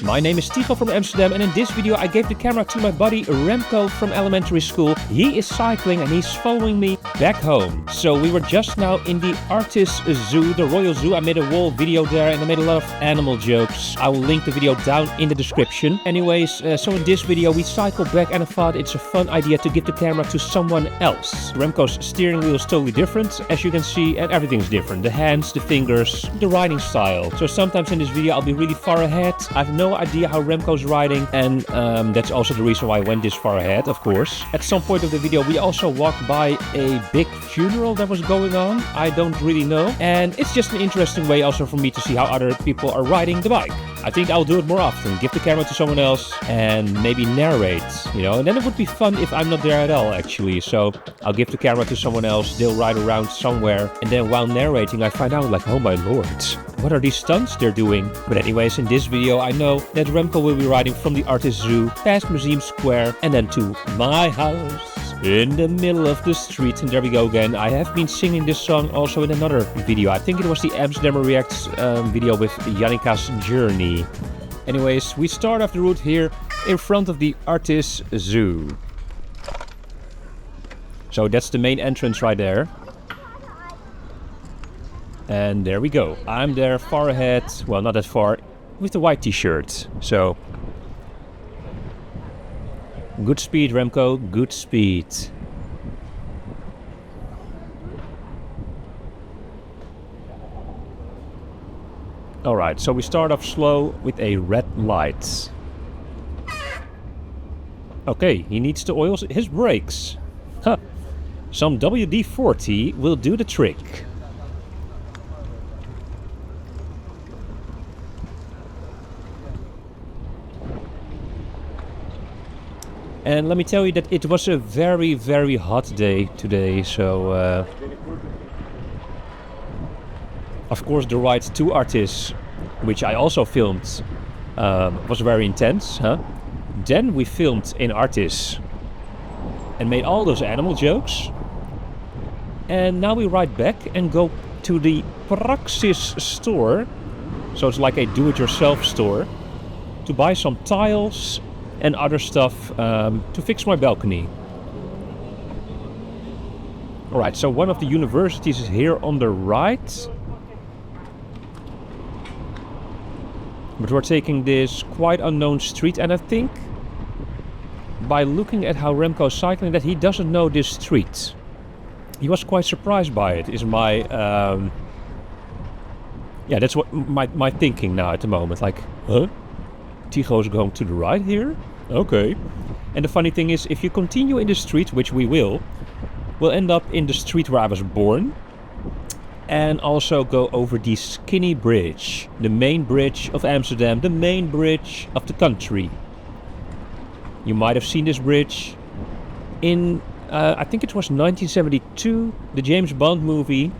My name is Tycho from Amsterdam, and in this video I gave the camera to my buddy Remco from elementary school. He is cycling and he's following me back home. So we were just now in the Artist Zoo, the Royal Zoo. I made a whole video there and I made a lot of animal jokes. I will link the video down in the description. Anyways, so in this video we cycle back and I thought it's a fun idea to give the camera to someone else. Remco's steering wheel is totally different, as you can see, and everything's different. The hands, the fingers, the riding style. So sometimes in this video I'll be really far ahead. I have no idea how Remco's riding, and that's also the reason why I went this far ahead, of course. At some point of the video we also walked by a big funeral that was going on. I don't really know, and it's just an interesting way also for me to see how other people are riding the bike. I think I'll do it more often, give the camera to someone else and maybe narrate, you know, and then it would be fun if I'm not there at all actually. So I'll give the camera to someone else, they'll ride around somewhere, and then while narrating I find out like, oh my lord, what are these stunts they're doing? But anyways, in this video I know that Remco will be riding from the Artist Zoo past Museum Square and then to my house in the middle of the street. And there we go again. I have been singing this song also in another video. I think it was the Amsterdam Reacts video with Jannika's Journey. Anyways, we start off the route here in front of the Artist Zoo. So that's the main entrance right there. And there we go. I'm there far ahead, well not that far, with the white t-shirt. So good speed, Remco, good speed. Alright, so we start off slow with a red light. Okay, he needs to oil his brakes. Huh. Some WD-40 will do the trick. And let me tell you that it was a very, very hot day today, so of course the ride to Artist, which I also filmed, was very intense, huh? Then we filmed in Artist and made all those animal jokes. And now we ride back and go to the Praxis store, so it's like a do-it-yourself store, to buy some tiles and other stuff to fix my balcony. Alright, so one of the universities is here on the right. But we're taking this quite unknown street, and I think by looking at how Remco is cycling that he doesn't know this street. He was quite surprised by it, is my... yeah, that's what my thinking now at the moment. Like, huh? Tycho's going to the right here? Okay. And the funny thing is, if you continue in the street, which we will, we'll end up in the street where I was born. And also go over the Skinny Bridge. The main bridge of Amsterdam. The main bridge of the country. You might have seen this bridge in, I think it was 1972, the James Bond movie.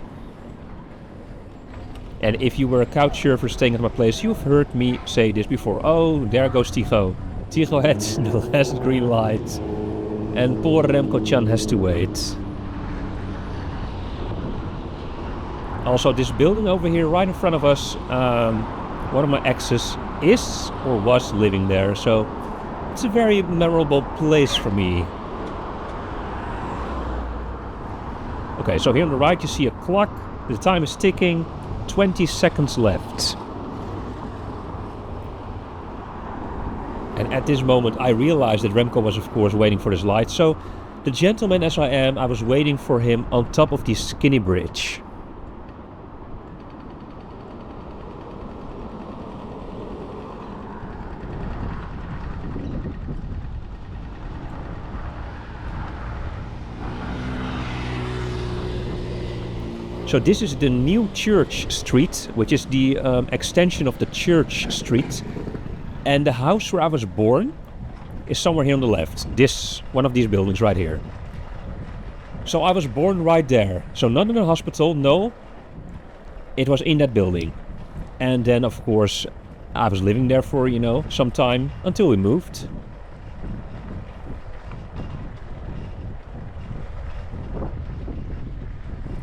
And if you were a couch surfer staying at my place, you've heard me say this before. Oh, there goes Tycho. Tycho had the last green light. And poor Remco-chan has to wait. Also, this building over here right in front of us, one of my exes is or was living there. So it's a very memorable place for me. Okay, so here on the right you see a clock. The time is ticking. 20 seconds left. And at this moment I realized that Remco was of course waiting for this light. So, the gentleman as I am, I was waiting for him on top of the Skinny Bridge. So this is the New Church Street, which is the extension of the Church Street. And the house where I was born is somewhere here on the left. This, one of these buildings right here. So I was born right there. So not in a hospital, no. It was in that building. And then of course I was living there for, you know, some time until we moved.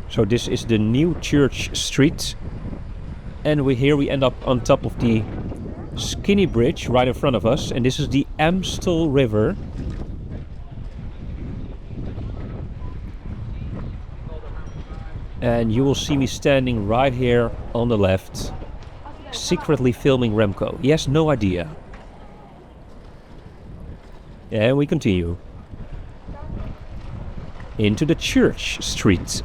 So this is the New Church Street. And here we end up on top of the skinny bridge right in front of us, and this is the Amstel River. And you will see me standing right here on the left, secretly filming Remco. He has no idea. And we continue into the Church Street.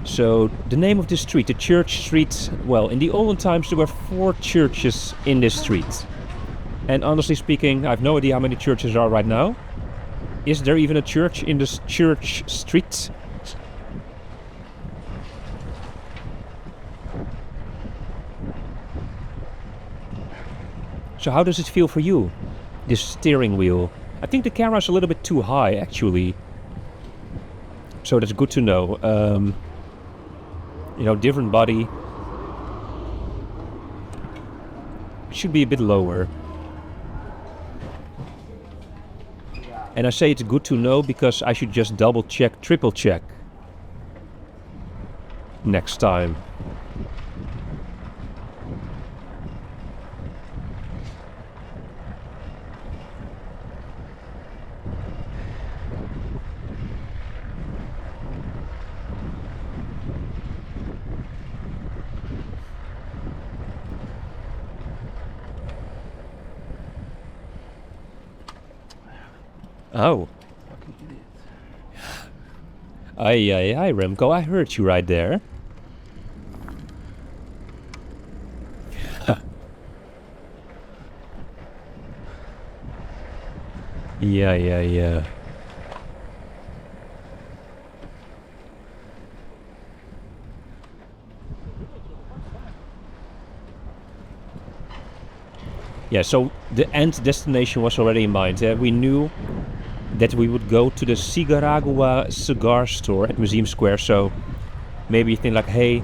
So the name of this street, the Church Street, well, in the olden times there were 4 churches in this street. And honestly speaking, I have no idea how many churches there are right now. Is there even a church in this Church Street? So how does it feel for you, this steering wheel? I think the camera's a little bit too high, actually. So that's good to know. You know, different body. Should be a bit lower. And I say it's good to know because I should just double check, triple check next time. Oh. Aye, Remco, I heard you right there. Yeah. Yeah, so the end destination was already in mind. We knew that we would go to the Cigaragua cigar store at Museum Square. So maybe you think like, hey,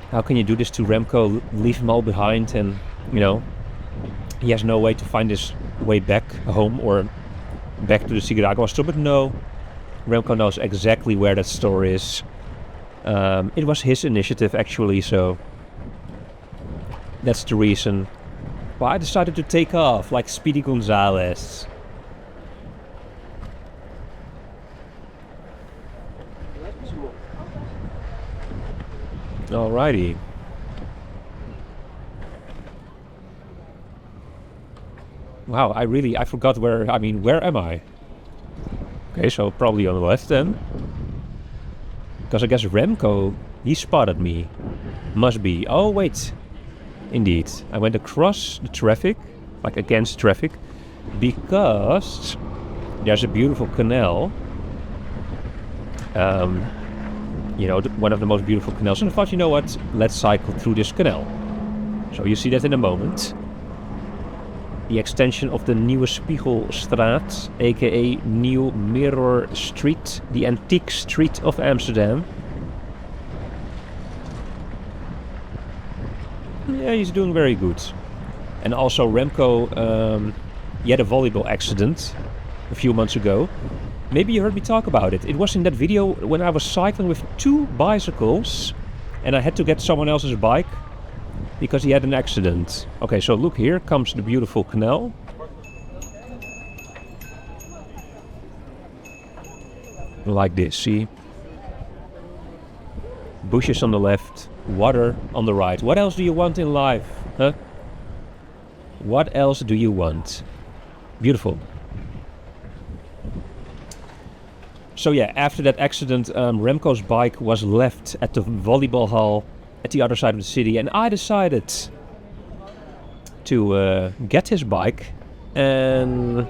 how can you do this to Remco? Leave him all behind, and you know, he has no way to find his way back home or back to the Cigaragua store. But no, Remco knows exactly where that store is. It was his initiative actually, so that's the reason why I decided to take off like Speedy Gonzales. Alrighty. Wow, I forgot where am I? Okay, so probably on the left then. Because I guess Remco, he spotted me. Must be. Oh, wait. Indeed. I went across the traffic, like against traffic, because there's a beautiful canal. You know, one of the most beautiful canals. And I thought, you know what, let's cycle through this canal. So you see that in a moment. The extension of the Nieuwe Spiegelgracht, aka New Mirror Street, the antique street of Amsterdam. Yeah, he's doing very good. And also Remco, he had a volleyball accident a few months ago. Maybe you heard me talk about it. It was in that video when I was cycling with 2 bicycles and I had to get someone else's bike because he had an accident. Okay, so look, here comes the beautiful canal. Like this, see? Bushes on the left, water on the right. What else do you want in life, huh? What else do you want? Beautiful. So yeah, after that accident, Remco's bike was left at the volleyball hall at the other side of the city, and I decided to get his bike and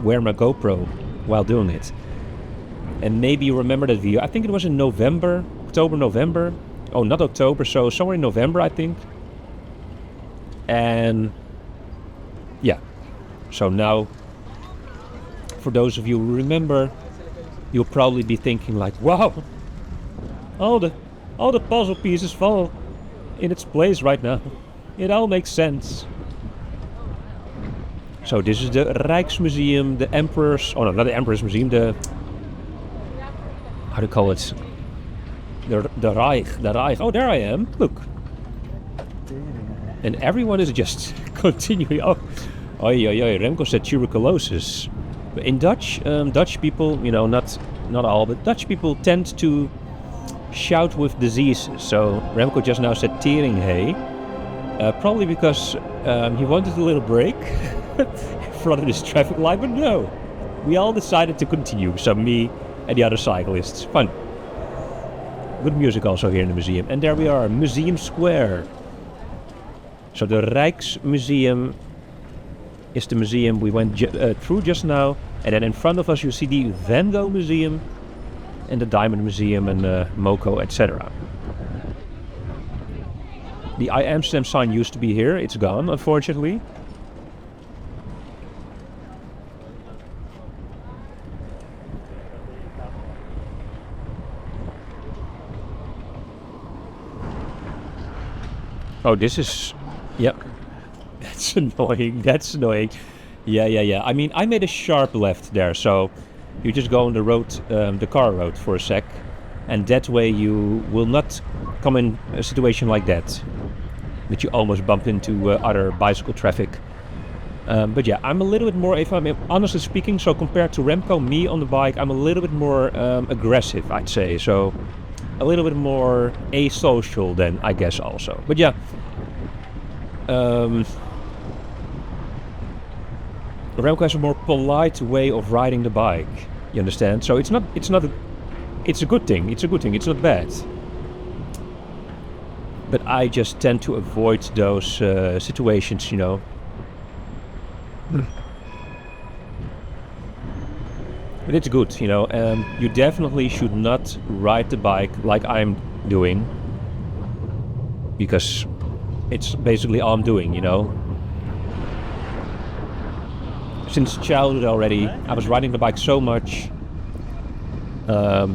wear my GoPro while doing it. And maybe you remember that video. I think it was in November, October, November. Oh, not October, so somewhere in November, I think. And yeah, so now, for those of you who remember, you'll probably be thinking like, wow, all the puzzle pieces fall in its place right now. It all makes sense. So this is the Rijksmuseum, the Emperor's, oh no, not the Emperor's Museum, the, how do you call it? The Reich. Oh, there I am, look. And everyone is just continue. Oh, Remco said tuberculosis. In Dutch, Dutch people, not all, but Dutch people tend to shout with diseases. So Remco just now said teringhee, probably because he wanted a little break in front of this traffic light, but no. We all decided to continue, so me and the other cyclists. Fun. Good music also here in the museum. And there we are, Museum Square. So the Rijksmuseum is the museum we went through just now. And then in front of us you see the Van Gogh Museum and the Diamond Museum and MoCo, etc. The I Amsterdam sign used to be here. It's gone, unfortunately. Oh, this is... Yep. That's annoying. That's annoying. Yeah. I mean, I made a sharp left there, so you just go on the road, the car road for a sec, and that way you will not come in a situation like that you almost bump into other bicycle traffic. But yeah, I'm a little bit more, if I'm honestly speaking, so compared to Remco, me on the bike, I'm a little bit more aggressive, I'd say. So a little bit more asocial then, I guess, also. But yeah, Remco has a more polite way of riding the bike. You understand? So it's a good thing. It's a good thing. It's not bad. But I just tend to avoid those situations, But it's good, you definitely should not ride the bike like I'm doing, because it's basically all I'm doing, Since childhood already, I was riding the bike so much. I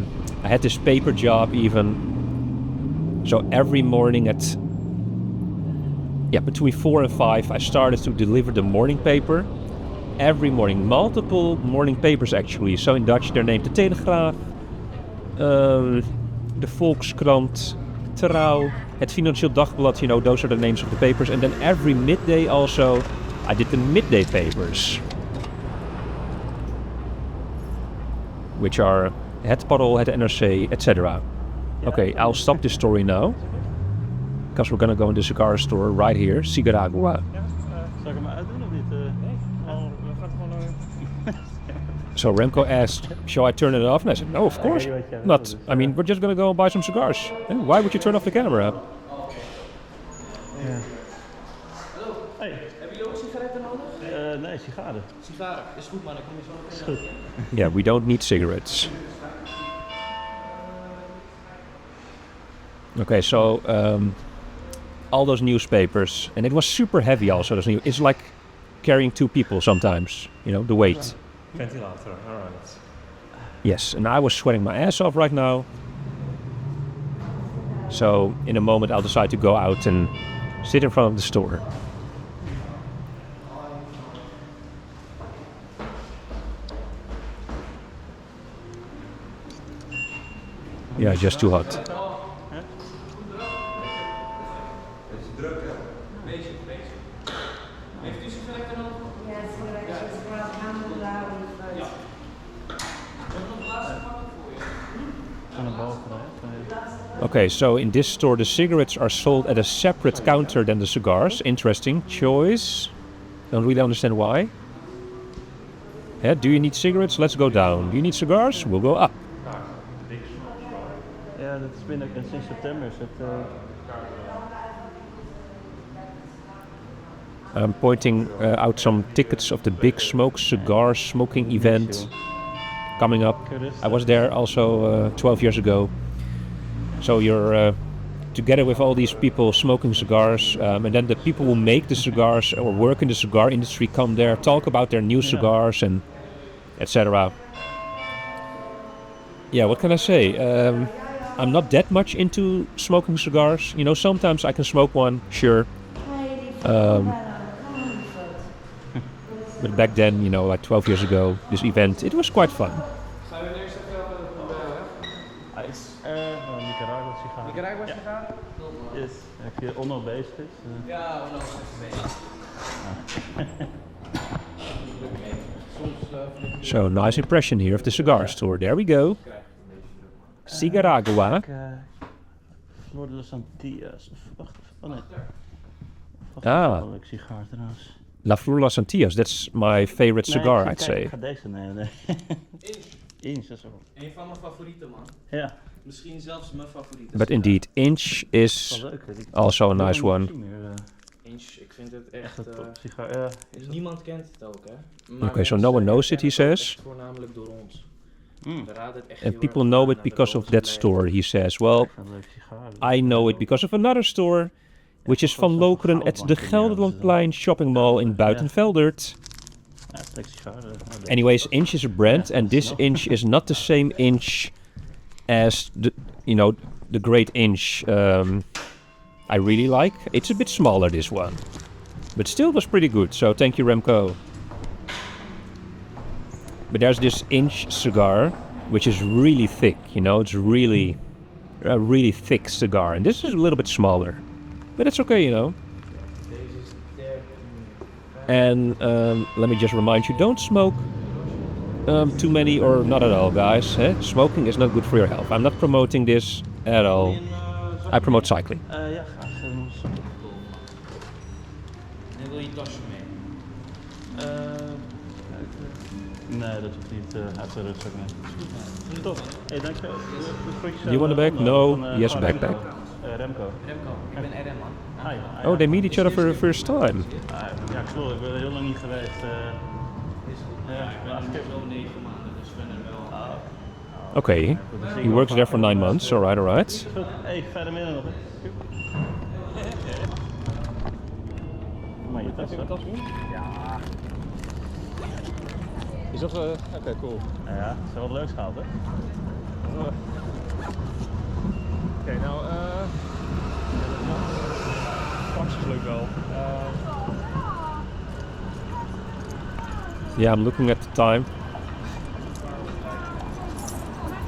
had this paper job even. So every morning at between 4 and 5 I started to deliver the morning paper. Every morning, multiple morning papers actually. So in Dutch they're named the Telegraaf, the Volkskrant, Trouw, het Financieel Dagblad, those are the names of the papers. And then every midday also I did the midday papers, which are Het Parool, Het NRC, etc. Okay, I'll stop this story now, because we're gonna go in the cigar store right here, Cigaragua. Zal ik hem uitdoen of niet? So Remco asked, shall I turn it off? And I said, no, of course not. I mean, we're just gonna go buy some cigars. And why would you turn off the camera? Ja. Hallo. Hey. Hebben jullie ook sigaretten nodig? Nee, sigaren. Sigaren, is goed man, ik kom je zo Is meteen. goed. Yeah, we don't need cigarettes. Okay, so all those newspapers, and it was super heavy also. It's like carrying 2 people sometimes, the weight. Ventilator, alright. Yes, and I was sweating my ass off right now. So in a moment I'll decide to go out and sit in front of the store. Yeah, just too hot. Okay, so in this store the cigarettes are sold at a separate counter than the cigars. Interesting choice. Don't really understand why. Yeah, do you need cigarettes? Let's go down. Do you need cigars? We'll go up. Ja, dat is binnen sinds september. Is het, I'm pointing out some tickets of the Big Smoke cigar smoking event coming up. I was there also 12 years ago. So you're together with all these people smoking cigars, and then the people who make the cigars or work in the cigar industry come there, talk about their new cigars and etc. Yeah, what can I say? I'm not that much into smoking cigars. Sometimes I can smoke one, sure. But back then, like 12 years ago, this event, it was quite fun. Nicaragua sigaren. Nicaragua sigaren? Yes. Als je onnodig bezig is. Ja, onnodig bezig. So, nice impression here of the cigar store. There we go. Cigaragua. Flor de los Antillas. Wacht even. Oh nee. Wacht, Ah. een leuk sigaar trouwens. La Flor Las Antillas, that's my favorite cigar, I'd say. Ik ga deze nemen. Nee. Inch, dat is wel. Een van mijn favorieten, man. Ja. Misschien zelfs mijn favoriete. But indeed, Inch is Wel leuk, hè, die- also a nice die one. niet meer, Inch, ik vind het echt... echt een top sigaar. Ja, is dat- niemand kent het ook, hè. Maar Okay, so mensen no one knows it, he kennen het ook says. echt voornamelijk door ons. Mm. We raden het echt And heel people erg know aan it aan de because of roze that plek. store, he says. Well, Echt een leuk sigaar. I know it because of another store, which is Van Lokeren at the Gelderlandplein shopping mall in Buitenveldert. Ja, het is een leuk sigaar. Anyways, Inch is a brand, and this Inch is not the same Inch as the great Inch I really like. It's a bit smaller, this one, but still was pretty good. So thank you, Remco. But there's this Inch cigar, which is really thick. It's really a really thick cigar, and this is a little bit smaller, but it's okay. And let me just remind you, don't smoke too many or not at all, guys. Smoking is not good for your health. I'm not promoting this at all. I promote cycling. Ja, graag. En wil je tasje mee? Nee, dat hoeft niet. Hij heeft zijn rugzak mee. Top. Hey, dankjewel. You want a bag? No. Yes, oh, backpack. Remco. Remco, ik ben RM, man. Hi. Oh, they meet each other for the first time. Ja, klopt. Ik ben er heel lang niet geweest. Is goed. Ja, ik ben er zo 9 maanden, dus ik ben er wel. Okay. He works there for 9 months. Alright. Hey, verder midden nog. Maar je tas, hè? Ja. Is dat oké, cool. Ja, het is wel wat leuks gehaald, hè? Oké, nou, absoluut wel. Yeah, I'm looking at the time.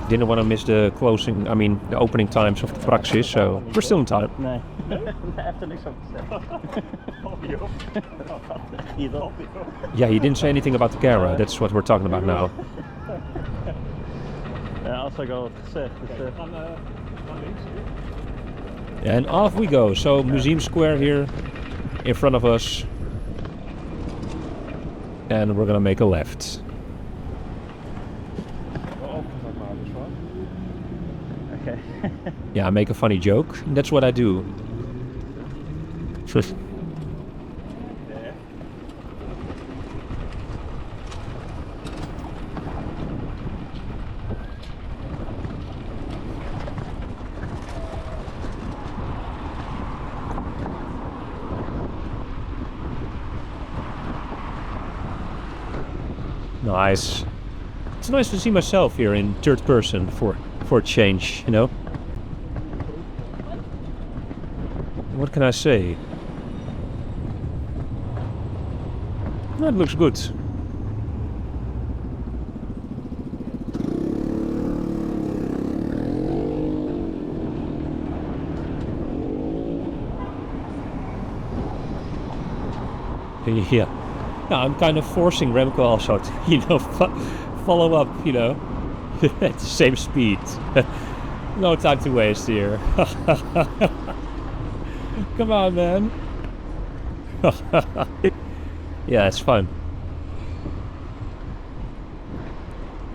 Didn't want to miss the the opening times of the Praxis, so we're still in time. Nee. Nee, hij heeft er niks over te zeggen. Yeah, he didn't say anything about the camera. That's what we're talking about now. Ja, als ik al had gezegd. Dus, And off we go. So Museum Square here in front of us. And we're gonna make a left. Okay. Yeah, I make a funny joke. That's what I do. Nice. It's nice to see myself here in third person for a change, What can I say? That looks good. Yeah. No, I'm kind of forcing Remco also to, follow up, at the same speed. No time to waste here. Come on, man. Yeah, it's fun.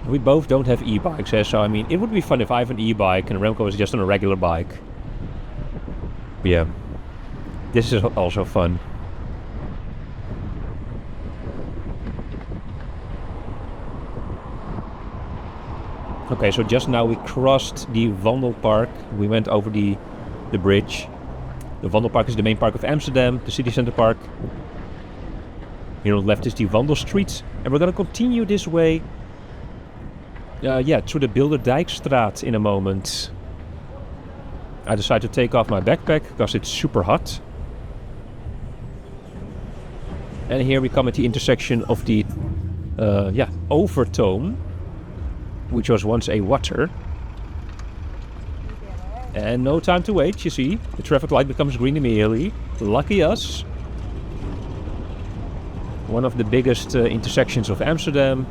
We both don't have e-bikes, so it would be fun if I have an e-bike and Remco is just on a regular bike. But yeah, this is also fun. Okay, so just now we crossed the Wandelpark. We went over the bridge. The Wandelpark is the main park of Amsterdam, the city center park. Here on the left is the Wandelstreet. And we're gonna continue this way. Through the Bilderdijkstraat in a moment. I decided to take off my backpack because it's super hot. And here we come at the intersection of the Overtoom, which was once a water. And no time to wait, you see. The traffic light becomes green immediately. Lucky us. One of the biggest intersections of Amsterdam.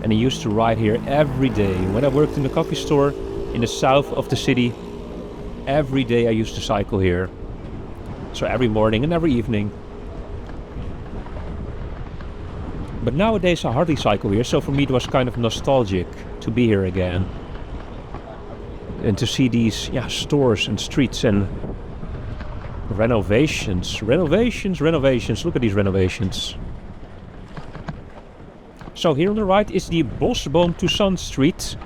And I used to ride here every day. When I worked in the coffee store in the south of the city, every day I used to cycle here. So every morning and every evening. But nowadays I hardly cycle here, so for me it was kind of nostalgic to be here again. And to see these stores and streets and renovations. Renovations. Look at these renovations. So here on the right is the Bosboom Toussaint Street,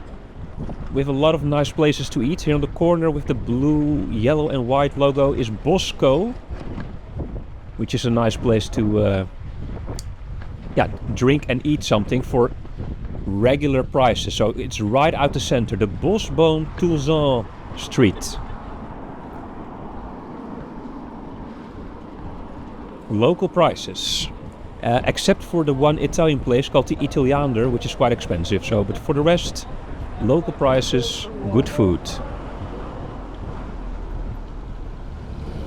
with a lot of nice places to eat. Here on the corner with the blue, yellow and white logo is Bosco, which is a nice place to drink and eat something for regular prices. So it's right out the center, the Bosboom Toussaint Street. Local prices. Except for the one Italian place called the Italianer, which is quite expensive. So, but for the rest, local prices, good food.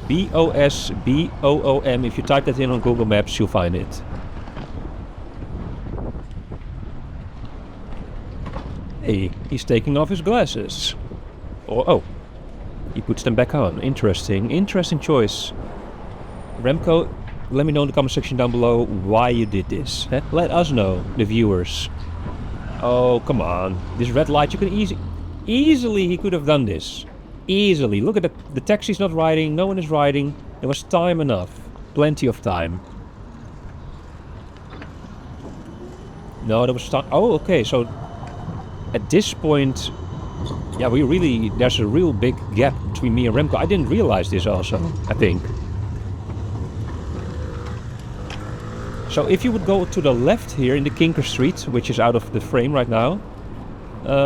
Bosboom. If you type that in on Google Maps, you'll find it. Hey, he's taking off his glasses. Oh, he puts them back on. Interesting choice. Remco, let me know in the comment section down below why you did this. Let us know, the viewers. Oh, come on. This red light, you can easily he could have done this. Easily. Look at the taxi's not riding, no one is riding. There was time enough. Plenty of time. No, there was time. Oh, okay, so at this point, there's a real big gap between me and Remco. I didn't realize this also, I think. So if you would go to the left here in the Kinker Street, which is out of the frame right now,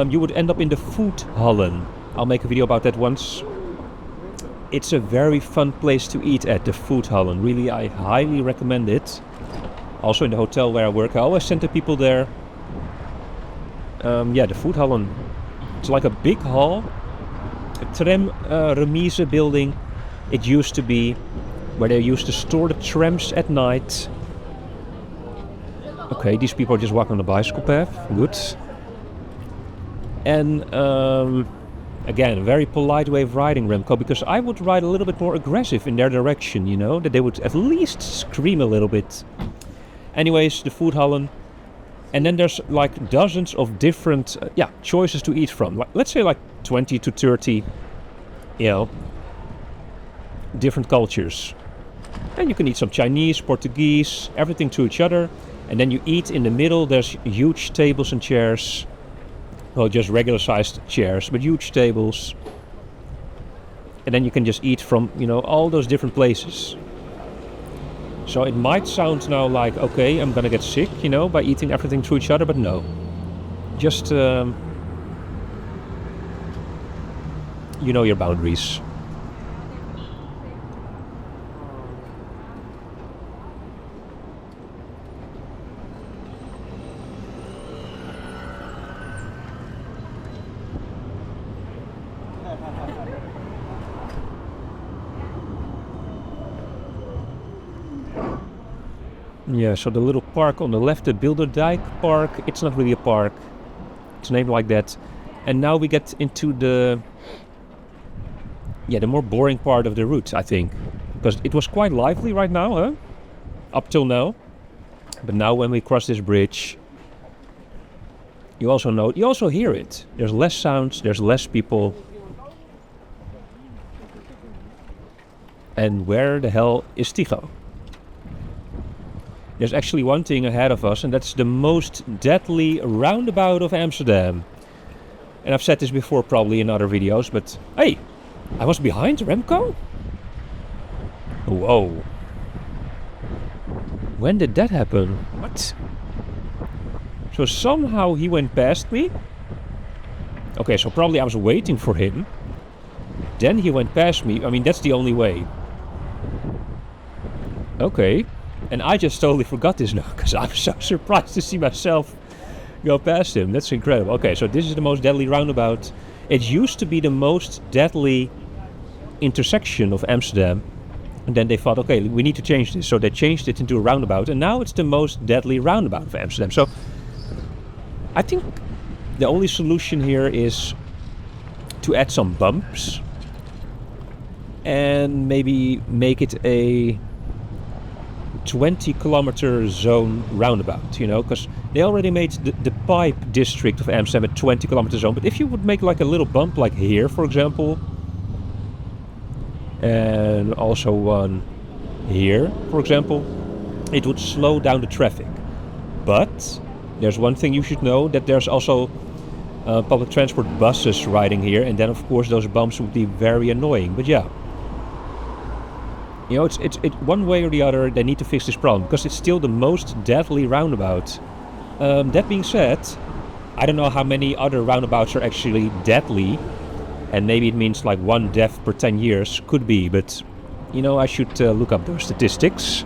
you would end up in the Foodhallen. I'll make a video about that once. It's a very fun place to eat at, the Foodhallen. Really, I highly recommend it. Also in the hotel where I work, I always send the people there. The Foodhallen. It's like a big hall, a tram remise building. It used to be where they used to store the trams at night. Okay, these people are just walking on the bicycle path. Good. And again, a very polite way of riding, Remco, because I would ride a little bit more aggressive in their direction, you know, that they would at least scream a little bit. Anyways, the Foodhallen. And then there's like dozens of different choices to eat from. Let's say like 20 to 30, different cultures. And you can eat some Chinese, Portuguese, everything to each other. And then you eat in the middle. There's huge tables and chairs. Well, just regular sized chairs, but huge tables. And then you can just eat from, all those different places. So it might sound now like, okay, I'm gonna get sick, by eating everything to each other, but no. Just, your boundaries. Yeah, so the little park on the left, the Bilderdijk Park, it's not really a park. It's named like that. And now we get into the more boring part of the route, I think. Because it was quite lively right now, huh? Up till now. But now when we cross this bridge, you also hear it. There's less sounds, there's less people. And where the hell is Tycho? There's actually one thing ahead of us, and that's the most deadly roundabout of Amsterdam. And I've said this before probably in other videos, but hey, I was behind Remco? Whoa. When did that happen? What? So somehow he went past me. Okay, so probably I was waiting for him. Then he went past me. I mean, that's the only way. Okay. And I just totally forgot this now, because I'm so surprised to see myself go past him. That's incredible. Okay, so this is the most deadly roundabout It used to be the most deadly intersection of Amsterdam. And then they thought, okay, we need to change this. So they changed it into a roundabout. And now it's the most deadly roundabout of Amsterdam. So I think the only solution here is to add some bumps. And maybe make it a 20-kilometer zone roundabout, you know, because they already made the pipe district of Amsterdam a 20-kilometer zone. But if you would make like a little bump like here, for example, and also one here, for example, it would slow down the traffic. But there's one thing you should know, that there's also public transport buses riding here, and then of course those bumps would be very annoying. But yeah, you know, it's one way or the other they need to fix this problem, because it's still the most deadly roundabout. That being said, I don't know how many other roundabouts are actually deadly, and maybe it means like one death per 10 years, could be, but you know, I should look up those statistics.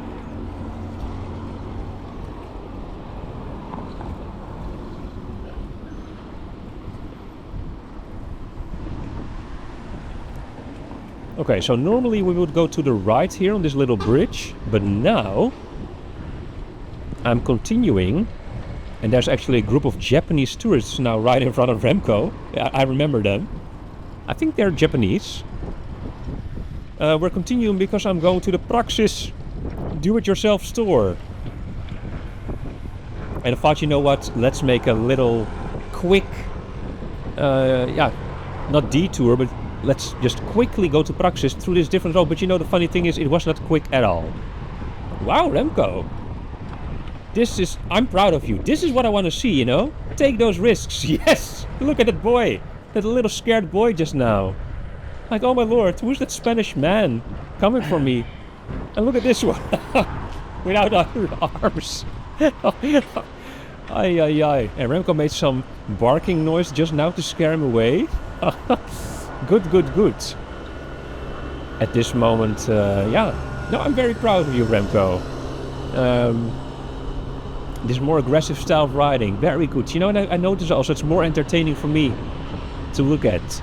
Okay, so normally we would go to the right here on this little bridge, but now I'm continuing, and there's actually a group of Japanese tourists now right in front of Remco. I remember them. I think they're Japanese. We're continuing because I'm going to the Praxis do-it-yourself store. And I thought, you know what, let's make a little quick, not detour, but let's just quickly go to Praxis through this different road. But you know, the funny thing is, it was not quick at all. Wow, Remco. I'm proud of you. This is what I want to see, you know? Take those risks. Yes! Look at that boy. That little scared boy just now. Like, oh my lord, who's that Spanish man coming for me? And look at this one. Without arms. Ay, ay, ay. And Remco made some barking noise just now to scare him away. Good, good, good. At this moment, yeah. No, I'm very proud of you, Remco. This more aggressive style of riding, very good. You know, and I notice also it's more entertaining for me to look at.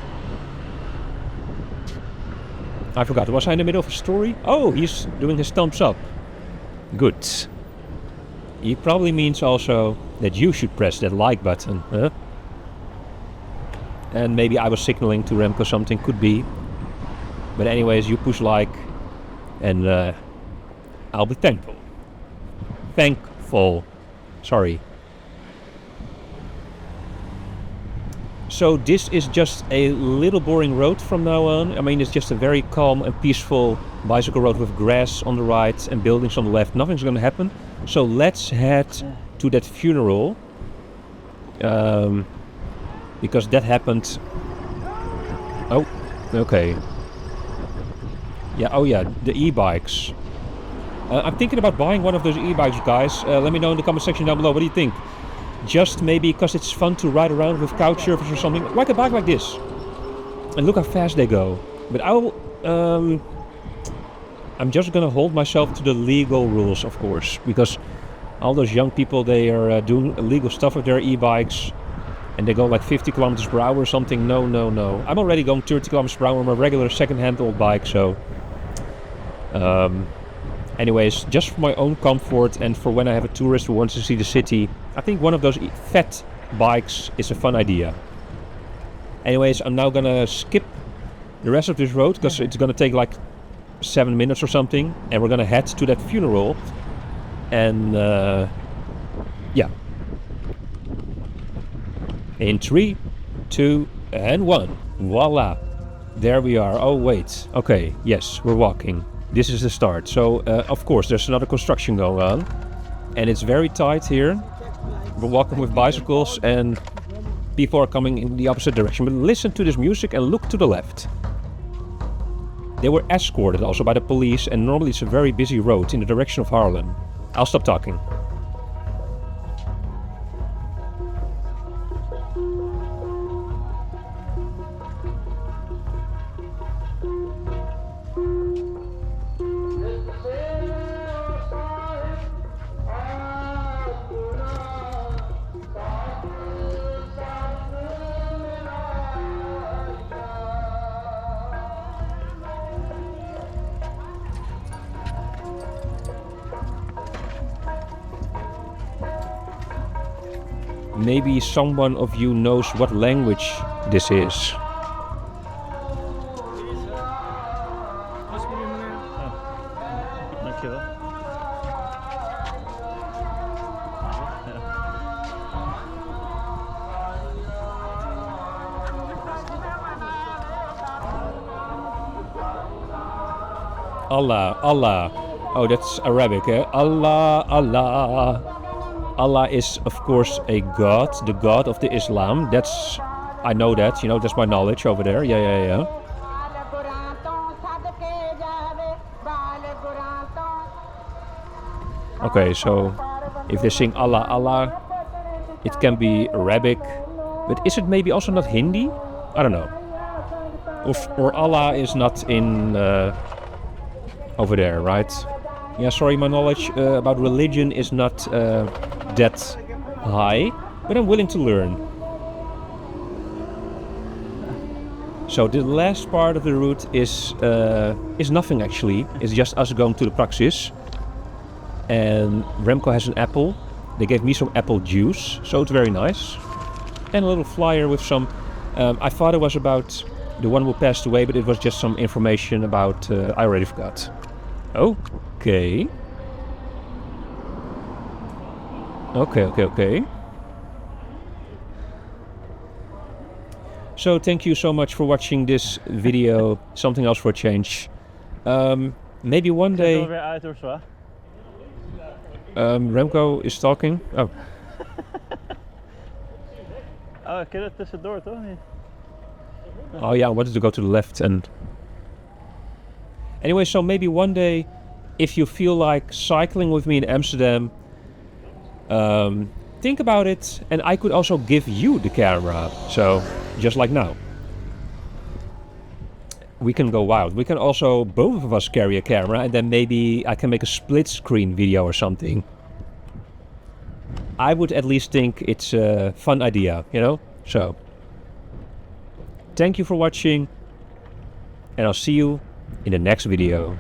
I forgot, was I in the middle of a story? Oh, he's doing his thumbs up. Good. He probably means also that you should press that like button, huh? And maybe I was signaling to Remco something, could be. But anyways, you push like, and I'll be thankful. Thankful. Sorry. So this is just a little boring road from now on. I mean, it's just a very calm and peaceful bicycle road with grass on the right and buildings on the left. Nothing's going to happen. So let's head to that funeral. Because that happened. Oh, okay. Yeah, oh yeah, the e-bikes. I'm thinking about buying one of those e-bikes, guys. Let me know in the comment section down below. What do you think? Just maybe because it's fun to ride around with couch surfers or something. Like a bike like this. And look how fast they go. But I'm just gonna hold myself to the legal rules, of course. Because all those young people, they are doing illegal stuff with their e-bikes. And they go like 50 kilometers per hour or something. No, no, no. I'm already going 30 kilometers per hour on my regular second-hand old bike, so... anyways, just for my own comfort and for when I have a tourist who wants to see the city, I think one of those fat bikes is a fun idea. Anyways, I'm now gonna skip the rest of this road because it's gonna take like 7 minutes or something, and we're gonna head to that funeral. And yeah. In 3, 2, and 1. Voila. There we are. Oh, wait. Okay, yes, we're walking. This is the start. So, of course, there's another construction going on. And it's very tight here. We're walking with bicycles and people are coming in the opposite direction. But listen to this music and look to the left. They were escorted also by the police, and normally it's a very busy road in the direction of Haarlem. I'll stop talking. maybe someone of you knows what language this is. Dankjewel. Allah, Allah. Oh, that's Arabic, eh? Allah, Allah. Allah is, of course, a god, the god of the Islam. That's, I know that, you know, that's my knowledge over there. Yeah. Okay, so if they sing Allah, Allah, it can be Arabic, but is it maybe also not Hindi? I don't know. Or Allah is not in over there, right? Yeah, sorry, my knowledge about religion is not that high, but I'm willing to learn. So the last part of the route is nothing actually. It's just us going to the praxis. And Remco has an apple. They gave me some apple juice, so it's very nice. And a little flyer with some. I thought it was about the one who passed away, but it was just some information about. I already forgot. Okay. Okay. So thank you so much for watching this video. Something else for a change. Maybe one day. Remco is talking. Oh. Oh, ik ken het tussendoor toch? Oh yeah, I wanted to go to the left and. Anyway, so maybe one day, if you feel like cycling with me in Amsterdam, think about it, and I could also give you the camera. So, just like now. We can go wild. We can also, both of us, carry a camera, and then maybe I can make a split screen video or something. I would at least think it's a fun idea, you know? So, thank you for watching, and I'll see you in the next video.